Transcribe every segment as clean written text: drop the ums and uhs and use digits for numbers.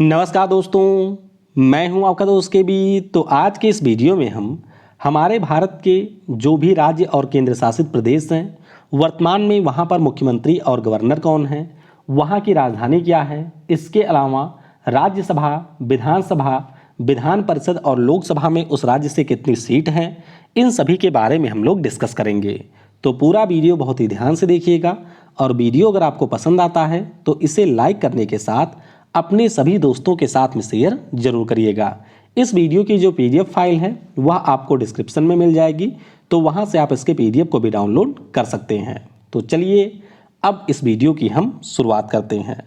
नमस्कार दोस्तों, मैं हूं आपका दोस्त के बी। तो आज के इस वीडियो में हम हमारे भारत के जो भी राज्य और केंद्र शासित प्रदेश हैं, वर्तमान में वहां पर मुख्यमंत्री और गवर्नर कौन हैं, वहां की राजधानी क्या है, इसके अलावा राज्यसभा, विधानसभा, विधान परिषद और लोकसभा में उस राज्य से कितनी सीट हैं, इन सभी के बारे में हम लोग डिस्कस करेंगे। तो पूरा वीडियो बहुत ही ध्यान से देखिएगा और वीडियो अगर आपको पसंद आता है तो इसे लाइक करने के साथ अपने सभी दोस्तों के साथ में शेयर जरूर करिएगा। इस वीडियो की जो पीडीएफ फाइल है वह आपको डिस्क्रिप्शन में मिल जाएगी, तो वहां से आप इसके पीडीएफ को भी डाउनलोड कर सकते हैं। तो चलिए अब इस वीडियो की हम शुरुआत करते हैं।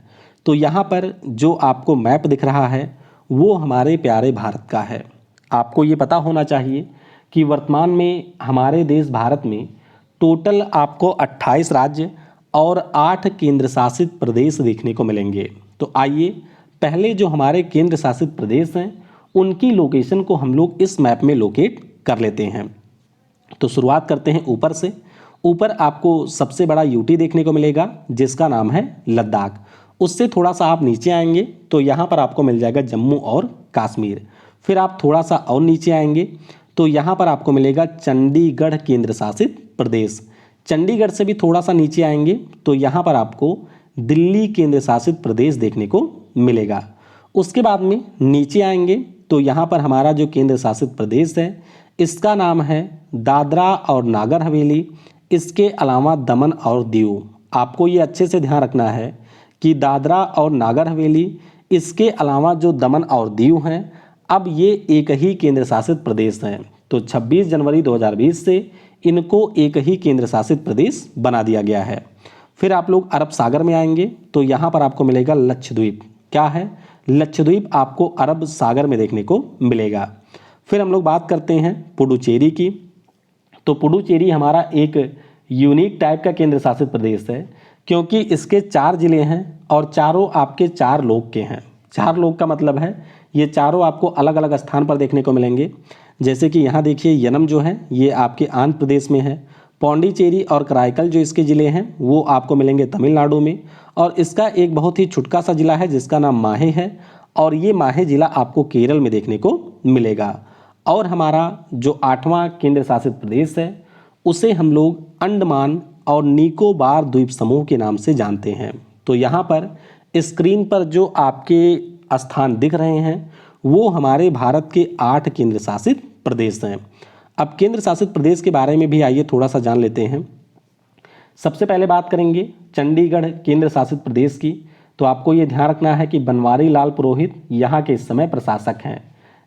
तो यहाँ पर जो आपको मैप दिख रहा है वो हमारे प्यारे भारत का है। आपको ये पता होना चाहिए कि वर्तमान में हमारे देश भारत में टोटल आपको 28 राज्य और 8 केंद्र शासित प्रदेश देखने को मिलेंगे। तो आइए पहले जो हमारे केंद्र शासित प्रदेश हैं उनकी लोकेशन को हम लोग इस मैप में लोकेट कर लेते हैं। तो शुरुआत करते हैं ऊपर से। ऊपर आपको सबसे बड़ा यूटी देखने को मिलेगा जिसका नाम है लद्दाख। उससे थोड़ा सा आप नीचे आएंगे तो यहाँ पर आपको मिल जाएगा जम्मू और कश्मीर। फिर आप थोड़ा सा और नीचे आएंगे तो यहाँ पर आपको मिलेगा चंडीगढ़ केंद्र शासित प्रदेश। चंडीगढ़ से भी थोड़ा सा नीचे आएंगे तो यहाँ पर आपको दिल्ली केंद्र शासित प्रदेश देखने को मिलेगा। उसके बाद में नीचे आएंगे तो यहाँ पर हमारा जो केंद्र शासित प्रदेश है इसका नाम है दादरा और नागर हवेली। इसके अलावा दमन और दीव। आपको ये अच्छे से ध्यान रखना है कि दादरा और नागर हवेली, इसके अलावा जो दमन और दीव हैं, अब ये एक ही केंद्र शासित प्रदेश हैं। तो 26 जनवरी 2020 से इनको एक ही केंद्र शासित प्रदेश बना दिया गया है। फिर आप लोग अरब सागर में आएंगे तो यहाँ पर आपको मिलेगा लक्षद्वीप। क्या है? लक्षद्वीप आपको अरब सागर में देखने को मिलेगा। फिर हम लोग बात करते हैं पुडुचेरी की। तो पुडुचेरी हमारा एक यूनिक टाइप का केंद्र शासित प्रदेश है क्योंकि इसके 4 जिले हैं और चारों आपके 4 लोग के हैं। 4 लोग का मतलब है ये चारों आपको अलग अलग स्थान पर देखने को मिलेंगे। जैसे कि यहाँ देखिए यनम जो है ये आपके आंध्र प्रदेश में है। पौंडीचेरी और कराईकल जो इसके ज़िले हैं वो आपको मिलेंगे तमिलनाडु में। और इसका एक बहुत ही छुटका सा ज़िला है जिसका नाम माहे है और ये माहे ज़िला आपको केरल में देखने को मिलेगा। और हमारा जो 8वां केंद्र शासित प्रदेश है उसे हम लोग अंडमान और निकोबार द्वीप समूह के नाम से जानते हैं। तो यहाँ पर स्क्रीन पर जो आपके स्थान दिख रहे हैं वो हमारे भारत के 8 केंद्र शासित प्रदेश हैं। अब केंद्र शासित प्रदेश के बारे में भी आइए थोड़ा सा जान लेते हैं। सबसे पहले बात करेंगे चंडीगढ़ केंद्र शासित प्रदेश की। तो आपको ये ध्यान रखना है कि बनवारी लाल पुरोहित यहाँ के इस समय प्रशासक हैं।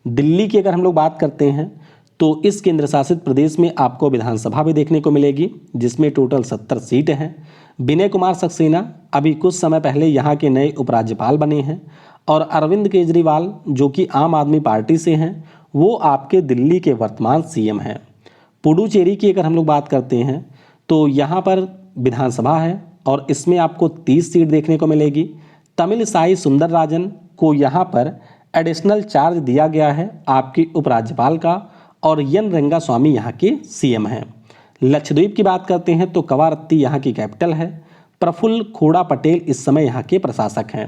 दिल्ली की अगर हम लोग बात करते हैं तो इस केंद्र शासित प्रदेश में आपको विधानसभा भी देखने को मिलेगी जिसमें टोटल 70 सीट हैं। विनय कुमार सक्सेना अभी कुछ समय पहले यहाँ के नए उपराज्यपाल बने हैं और अरविंद केजरीवाल जो कि आम आदमी पार्टी से हैं वो आपके दिल्ली के वर्तमान सीएम हैं। पुडुचेरी की अगर हम लोग बात करते हैं तो यहाँ पर विधानसभा है और इसमें आपको 30 सीट देखने को मिलेगी। तमिल साई सुंदरराजन को यहाँ पर एडिशनल चार्ज दिया गया है आपके उपराज्यपाल का और एन रंगास्वामी यहाँ के सीएम हैं। लक्षद्वीप की बात करते हैं तो कवारत्ती यहाँ की कैपिटल है। प्रफुल्ल खोड़ा पटेल इस समय यहाँ के प्रशासक हैं।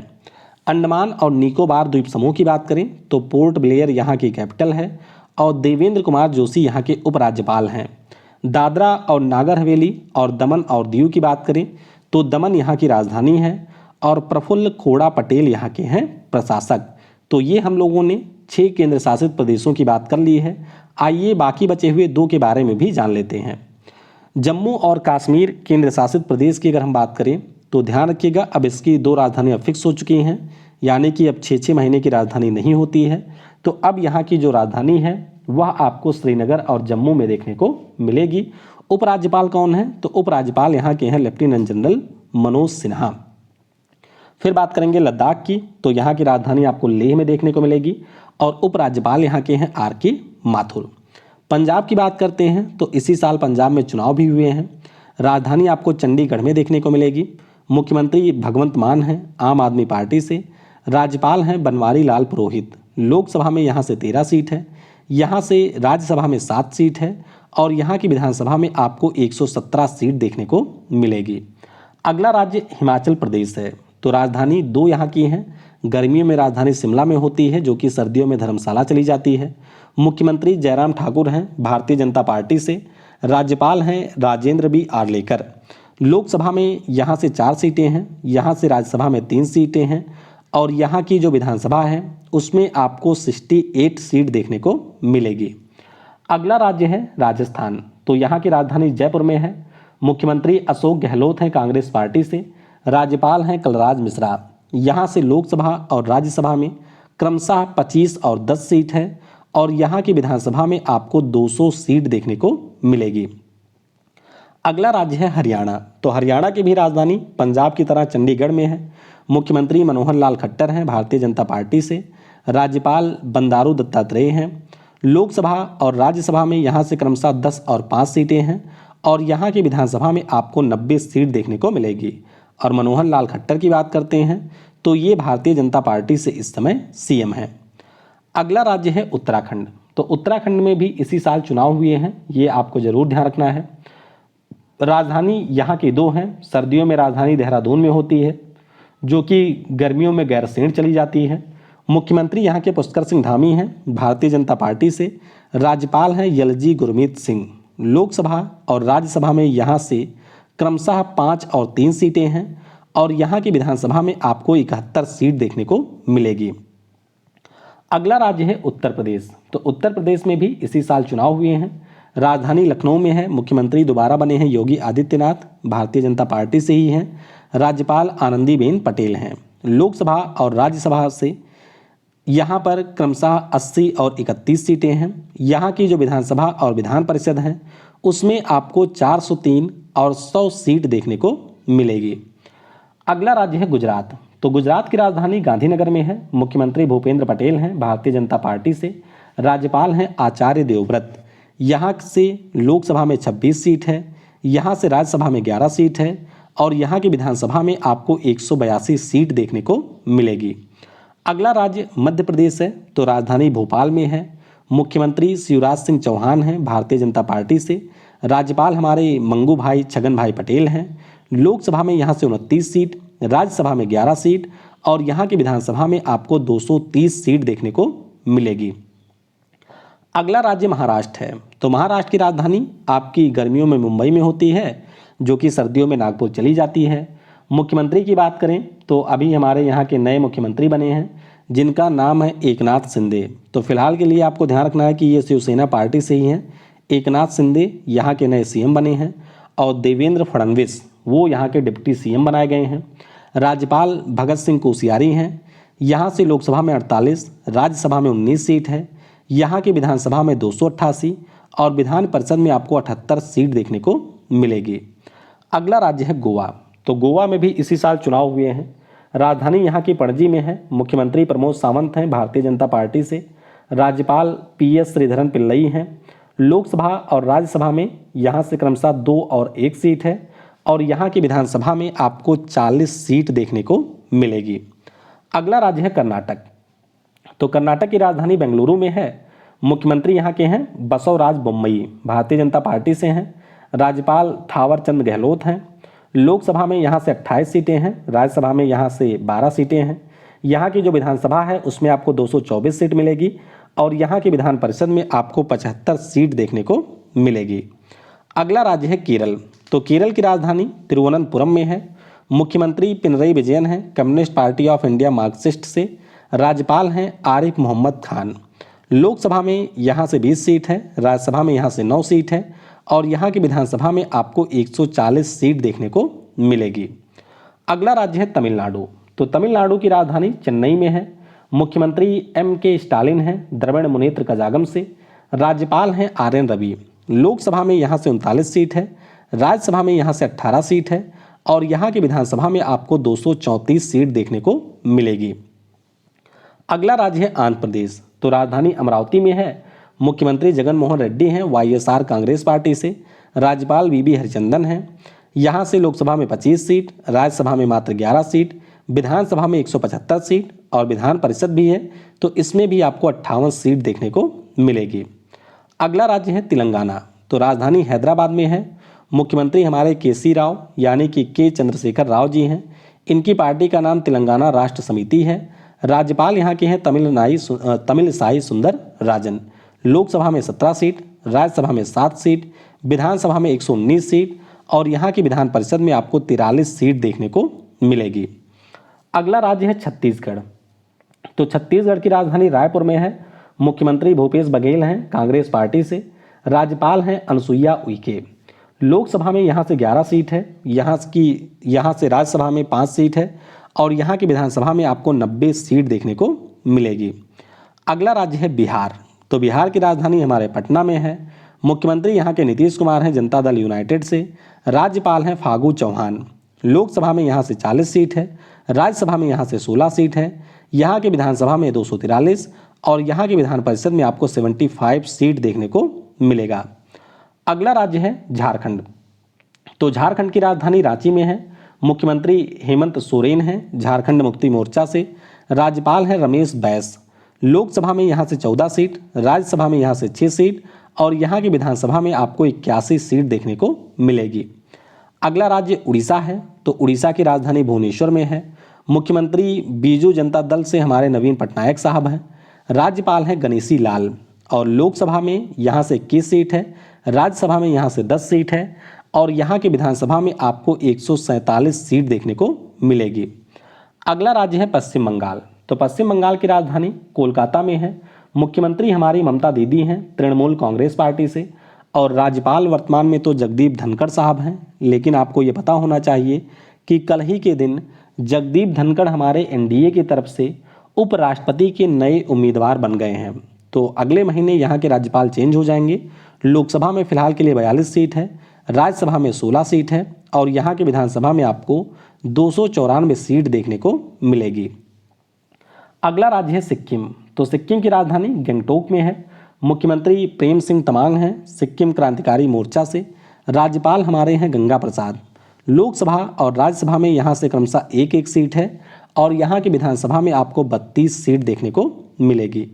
अंडमान और निकोबार द्वीप समूह की बात करें तो पोर्ट ब्लेयर यहाँ की कैपिटल है और देवेंद्र कुमार जोशी यहाँ के उपराज्यपाल हैं। दादरा और नागर हवेली और दमन और दीव की बात करें तो दमन यहाँ की राजधानी है और प्रफुल्ल खोड़ा पटेल यहाँ के हैं प्रशासक। तो ये हम लोगों ने 6 केंद्र शासित प्रदेशों की बात कर ली है। आइए बाकी बचे हुए 2 के बारे में भी जान लेते हैं। जम्मू और कश्मीर केंद्र शासित प्रदेश की अगर हम बात करें तो ध्यान रखिएगा अब इसकी 2 राजधानियाँ फिक्स हो चुकी हैं, यानी कि अब 6-6 महीने की राजधानी नहीं होती है। तो अब यहाँ की जो राजधानी है वह आपको श्रीनगर और जम्मू में देखने को मिलेगी। उपराज्यपाल कौन है? तो उपराज्यपाल यहाँ के हैं लेफ्टिनेंट जनरल मनोज सिन्हा। फिर बात करेंगे लद्दाख की। तो यहाँ की राजधानी आपको लेह में देखने को मिलेगी और उपराज्यपाल यहाँ के हैं आर.के. माथुर। पंजाब की बात करते हैं तो इसी साल पंजाब में चुनाव भी हुए हैं। राजधानी आपको चंडीगढ़ में देखने को मिलेगी। मुख्यमंत्री भगवंत मान हैं आम आदमी पार्टी से। राज्यपाल हैं बनवारी लाल पुरोहित। लोकसभा में यहाँ से 13 सीट है, यहाँ से राज्यसभा में 7 सीट है और यहाँ की विधानसभा में आपको 117 सीट देखने को मिलेगी। अगला राज्य हिमाचल प्रदेश है। तो राजधानी दो यहाँ की हैं। गर्मियों में राजधानी शिमला में होती है, जो कि सर्दियों में धर्मशाला चली जाती है। मुख्यमंत्री जयराम ठाकुर हैं भारतीय जनता पार्टी से। राज्यपाल हैं राजेंद्र बी आर्लेकर। लोकसभा में यहाँ से 4 सीटें हैं, यहाँ से राज्यसभा में 3 सीटें हैं और यहाँ की जो विधानसभा है उसमें आपको 68 सीट देखने को मिलेगी। अगला राज्य है राजस्थान। तो यहाँ की राजधानी जयपुर में है। मुख्यमंत्री अशोक गहलोत हैं कांग्रेस पार्टी से। राज्यपाल हैं कलराज मिश्रा। यहाँ से लोकसभा और राज्यसभा में क्रमशः 25 और 10 सीट है और यहाँ की विधानसभा में आपको 200 सीट देखने को मिलेगी। अगला राज्य है हरियाणा। तो हरियाणा की भी राजधानी पंजाब की तरह चंडीगढ़ में है। मुख्यमंत्री मनोहर लाल खट्टर हैं भारतीय जनता पार्टी से। राज्यपाल बंडारू दत्तात्रेय हैं। लोकसभा और राज्यसभा में यहाँ से क्रमशः 10 और 5 सीटें हैं और यहाँ की विधानसभा में आपको 90 सीट देखने को मिलेगी। और मनोहर लाल खट्टर की बात करते हैं तो ये भारतीय जनता पार्टी से इस समय सीएम हैं। अगला राज्य है उत्तराखंड। तो उत्तराखंड में भी इसी साल चुनाव हुए हैं, ये आपको जरूर ध्यान रखना है। राजधानी यहाँ की 2 हैं। सर्दियों में राजधानी देहरादून में होती है, जो कि गर्मियों में गैरसैंण चली जाती है। मुख्यमंत्री यहाँ के पुष्कर सिंह धामी हैं भारतीय जनता पार्टी से। राज्यपाल हैं यलजी गुरमीत सिंह। लोकसभा और राज्यसभा में यहाँ से क्रमशः 5 और 3 सीटें हैं और यहाँ की विधानसभा में आपको 71 सीट देखने को मिलेगी। अगला राज्य है उत्तर प्रदेश। तो उत्तर प्रदेश में भी इसी साल चुनाव हुए हैं। राजधानी लखनऊ में है। मुख्यमंत्री दोबारा बने हैं योगी आदित्यनाथ, भारतीय जनता पार्टी से ही हैं। राज्यपाल आनंदीबेन पटेल हैं। लोकसभा और राज्यसभा से यहाँ पर क्रमशः 80 और 31 सीटें हैं। यहाँ की जो विधानसभा और विधान परिषद हैं उसमें आपको 403 और 100 सीट देखने को मिलेगी। अगला राज्य है गुजरात। तो गुजरात की राजधानी गांधीनगर में है। मुख्यमंत्री भूपेंद्र पटेल हैं भारतीय जनता पार्टी से। राज्यपाल हैं आचार्य देवव्रत। यहाँ से लोकसभा में 26 सीट है, यहाँ से राज्यसभा में 11 सीट है और यहाँ की विधानसभा में आपको 182 सीट देखने को मिलेगी। अगला राज्य मध्य प्रदेश है। तो राजधानी भोपाल में है। मुख्यमंत्री शिवराज सिंह चौहान हैं भारतीय जनता पार्टी से। राज्यपाल हमारे मंगू भाई छगन भाई पटेल हैं। लोकसभा में यहाँ से 29 सीट, राज्यसभा में 11 सीट और यहाँ की विधानसभा में आपको 230 सीट देखने को मिलेगी। अगला राज्य महाराष्ट्र है। तो महाराष्ट्र की राजधानी आपकी गर्मियों में मुंबई में होती है, जो कि सर्दियों में नागपुर चली जाती है। मुख्यमंत्री की बात करें तो अभी हमारे यहाँ के नए मुख्यमंत्री बने हैं जिनका नाम है एकनाथ शिंदे। तो फिलहाल के लिए आपको ध्यान रखना है कि ये शिवसेना पार्टी से ही हैं। एकनाथ शिंदे यहाँ के नए सीएम बने हैं और देवेंद्र फडणवीस वो यहाँ के डिप्टी सीएम बनाए गए हैं। राज्यपाल भगत सिंह कोश्यारी हैं। यहाँ से लोकसभा में 48, राज्यसभा में 19 सीट है। यहाँ की विधानसभा में 288 और विधान परिषद में आपको 78 सीट देखने को मिलेगी। अगला राज्य है गोवा। तो गोवा में भी इसी साल चुनाव हुए हैं। राजधानी यहाँ की पणजी में है। मुख्यमंत्री प्रमोद सावंत हैं भारतीय जनता पार्टी से। राज्यपाल पीएस श्रीधरन पिल्लई हैं। लोकसभा और राज्यसभा में यहाँ से क्रमशः 2 और 1 सीट है और यहाँ की विधानसभा में आपको 40 सीट देखने को मिलेगी। अगला राज्य है कर्नाटक। तो कर्नाटक की राजधानी बेंगलुरु में है। मुख्यमंत्री यहाँ के हैं बसवराज बोम्मई, भारतीय जनता पार्टी से हैं। राज्यपाल थावर चंद गहलोत हैं। लोकसभा में यहाँ से 28 सीटें हैं, राज्यसभा में यहाँ से 12 सीटें हैं। यहाँ की जो विधानसभा है उसमें आपको 224 सीट मिलेगी और यहाँ की विधान परिषद में आपको 75 सीट देखने को मिलेगी। अगला राज्य है केरल। तो केरल की राजधानी तिरुवनंतपुरम में है। मुख्यमंत्री पिनरई विजयन हैं communist party of India Marxist से। राज्यपाल हैं आरिफ मोहम्मद खान। लोकसभा में यहाँ से 20 सीट है, राज्यसभा में यहाँ से 9 सीट है और यहाँ की विधानसभा में आपको 140 सीट देखने को मिलेगी। अगला राज्य है तमिलनाडु। तो तमिलनाडु की राजधानी चेन्नई में है। मुख्यमंत्री एम.के. स्टालिन हैं द्रविड़ मुनेत्र कजागम से। राज्यपाल हैं आर.एन. रवि। लोकसभा में यहाँ से 39 सीट है, राज्यसभा में यहाँ से 18 सीट है और यहाँ की विधानसभा में आपको 234 सीट देखने को मिलेगी। अगला राज्य है आंध्र प्रदेश। तो राजधानी अमरावती में है। मुख्यमंत्री जगन मोहन रेड्डी हैं वाईएसआर कांग्रेस पार्टी से। राज्यपाल वी.बी. हरिचंदन हैं। यहाँ से लोकसभा में 25 सीट, राज्यसभा में मात्र 11 सीट, विधानसभा में 175 सीट और विधान परिषद भी है तो इसमें भी आपको 58 सीट देखने को मिलेगी। अगला राज्य है तेलंगाना। तो राजधानी हैदराबाद में है। मुख्यमंत्री हमारे के.सी. राव यानी कि के. चंद्रशेखर राव जी हैं। इनकी पार्टी का नाम तेलंगाना राष्ट्र समिति है। राज्यपाल यहाँ के हैं तमिलिसाई सुंदर राजन। लोकसभा में 17 सीट, राज्यसभा में 7 सीट, विधानसभा में 119 सीट और यहाँ की विधान परिषद में आपको 43 सीट देखने को मिलेगी। अगला राज्य है छत्तीसगढ़। तो छत्तीसगढ़ की राजधानी रायपुर में है। मुख्यमंत्री भूपेश बघेल हैं कांग्रेस पार्टी से। राज्यपाल हैं अनुसुईया उइके। लोकसभा में यहाँ से 11 सीट है, यहाँ से राज्यसभा में 5 सीट है और यहाँ की विधानसभा में आपको 90 सीट देखने को मिलेगी। अगला राज्य है बिहार। तो बिहार की राजधानी हमारे पटना में है। मुख्यमंत्री यहाँ के नीतीश कुमार हैं जनता दल यूनाइटेड से। राज्यपाल हैं फागू चौहान। लोकसभा में यहाँ से 40 सीट है, राज्यसभा में यहाँ से 16 सीट है, यहाँ की विधानसभा में 243 और यहाँ की विधान परिषद में आपको 75 सीट देखने को मिलेगा। अगला राज्य है झारखंड। तो झारखंड की राजधानी रांची में है। मुख्यमंत्री हेमंत सोरेन हैं झारखंड मुक्ति मोर्चा से। राज्यपाल हैं रमेश बैस। लोकसभा में यहाँ से 14 सीट, राज्यसभा में यहाँ से 6 सीट और यहाँ की विधानसभा में आपको 81 सीट देखने को मिलेगी। अगला राज्य उड़ीसा है। तो उड़ीसा की राजधानी भुवनेश्वर में है। मुख्यमंत्री बीजू जनता दल से हमारे नवीन पटनायक साहब हैं। राज्यपाल हैं गणेशी लाल और लोकसभा में यहाँ से 21 सीट है, राज्यसभा में यहाँ से 10 सीट है और यहाँ की विधानसभा में आपको 147 सीट देखने को मिलेगी। अगला राज्य है पश्चिम बंगाल। तो पश्चिम बंगाल की राजधानी कोलकाता में है। मुख्यमंत्री हमारी ममता दीदी हैं तृणमूल कांग्रेस पार्टी से और राज्यपाल वर्तमान में तो जगदीप धनखड़ साहब हैं। लेकिन आपको ये पता होना चाहिए कि कल ही के दिन जगदीप धनखड़ हमारे एनडीए की तरफ से उपराष्ट्रपति के नए उम्मीदवार बन गए हैं। तो अगले महीने यहाँ के राज्यपाल चेंज हो जाएंगे। लोकसभा में फिलहाल के लिए 42 सीट है, राज्यसभा में 16 सीट है और यहाँ की विधानसभा में आपको 294 सीट देखने को मिलेगी। अगला राज्य है सिक्किम। तो सिक्किम की राजधानी गंगटोक में है। मुख्यमंत्री प्रेम सिंह तमांग हैं सिक्किम क्रांतिकारी मोर्चा से। राज्यपाल हमारे हैं गंगा प्रसाद। लोकसभा और राज्यसभा में यहाँ से क्रमशः 1-1 सीट है और यहाँ की विधानसभा में आपको 32 सीट देखने को मिलेगी।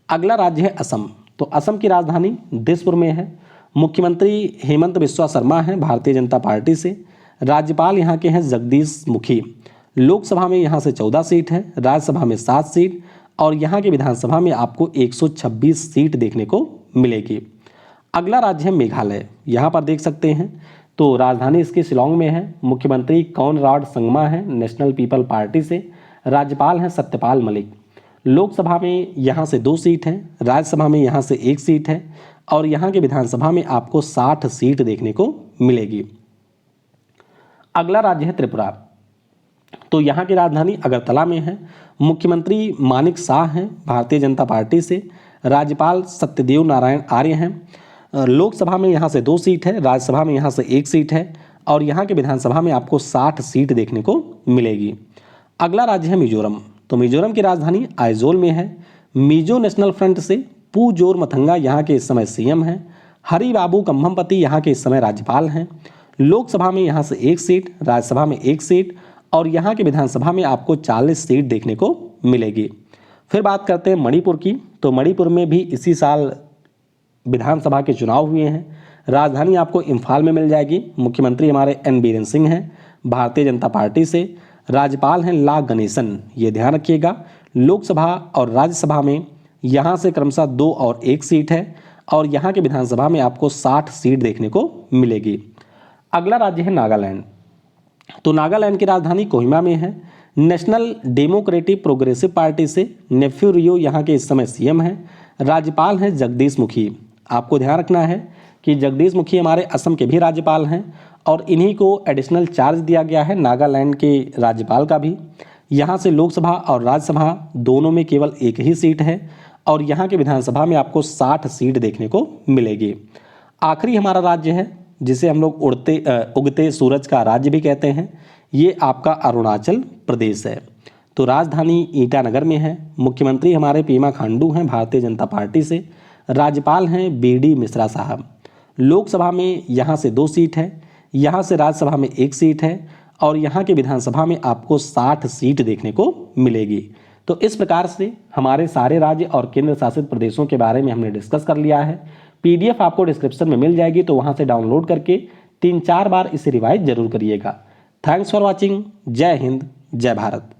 अगला राज्य है असम। तो असम की राजधानी दिसपुर में है। मुख्यमंत्री हेमंत बिस्वा शर्मा हैं भारतीय जनता पार्टी से। राज्यपाल यहाँ के हैं जगदीश मुखी। लोकसभा में यहाँ से 14 सीट है, राज्यसभा में 7 सीट और यहाँ की विधानसभा में आपको 126 सीट देखने को मिलेगी। अगला राज्य है मेघालय। यहाँ पर देख सकते हैं तो राजधानी इसकी शिलोंग में है। मुख्यमंत्री कॉनराड संगमा हैं नेशनल पीपल पार्टी से। राज्यपाल हैं सत्यपाल मलिक। लोकसभा में यहाँ से 2 सीट है, राज्यसभा में यहाँ से 1 सीट है और यहाँ की विधानसभा में आपको 60 सीट देखने को मिलेगी। अगला राज्य है त्रिपुरा। तो यहाँ की राजधानी अगरतला में है। मुख्यमंत्री मानिक शाह हैं भारतीय जनता पार्टी से। राज्यपाल सत्यदेव नारायण आर्य हैं। लोकसभा में यहाँ से 2 सीट है, राज्यसभा में यहाँ से 1 सीट है और यहाँ की विधानसभा में आपको 60 सीट देखने को मिलेगी। अगला राज्य है मिजोरम। तो मिजोरम की राजधानी आइजोल में है। मिजो नेशनल फ्रंट से पू जोर मथंगा यहाँ के इस समय सीएम हैं। हरि बाबू कम्भमपति यहाँ के इस समय राज्यपाल हैं। लोकसभा में यहाँ से 1 सीट, राज्यसभा में 1 सीट और यहाँ की विधानसभा में आपको 40 सीट देखने को मिलेगी। फिर बात करते हैं मणिपुर की। तो मणिपुर में भी इसी साल विधानसभा के चुनाव हुए हैं। राजधानी आपको इम्फाल में मिल जाएगी। मुख्यमंत्री हमारे एन बीरेन सिंह हैं भारतीय जनता पार्टी से। राज्यपाल हैं ला गणेशन, ये ध्यान रखिएगा। लोकसभा और राज्यसभा में यहाँ से क्रमशः 2 और 1 सीट है और यहाँ की विधानसभा में आपको 60 सीट देखने को मिलेगी। अगला राज्य है नागालैंड। तो नागालैंड की राजधानी कोहिमा में है। नेशनल डेमोक्रेटिक प्रोग्रेसिव पार्टी से नेफ्यू रियो यहाँ के इस समय सीएम हैं। राज्यपाल हैं जगदीश मुखी। आपको ध्यान रखना है कि जगदीश मुखी हमारे असम के भी राज्यपाल हैं और इन्हीं को एडिशनल चार्ज दिया गया है नागालैंड के राज्यपाल का भी। यहाँ से लोकसभा और राज्यसभा दोनों में केवल 1 ही सीट है और यहाँ की विधानसभा में आपको 60 सीट देखने को मिलेगी। आखिरी हमारा राज्य है जिसे हम लोग उगते सूरज का राज्य भी कहते हैं, ये आपका अरुणाचल प्रदेश है। तो राजधानी ईटानगर में है। मुख्यमंत्री हमारे पेमा खांडू हैं भारतीय जनता पार्टी से। राज्यपाल हैं बीडी मिश्रा साहब। लोकसभा में यहाँ से 2 सीट है, यहाँ से राज्यसभा में 1 सीट है और यहाँ की विधानसभा में आपको 60 सीट देखने को मिलेगी। तो इस प्रकार से हमारे सारे राज्य और केंद्र शासित प्रदेशों के बारे में हमने डिस्कस कर लिया है। पीडीएफ आपको डिस्क्रिप्शन में मिल जाएगी, तो वहाँ से डाउनलोड करके 3-4 बार इसे रिवाइज जरूर करिएगा। Thanks for watching. जय हिंद, जय भारत।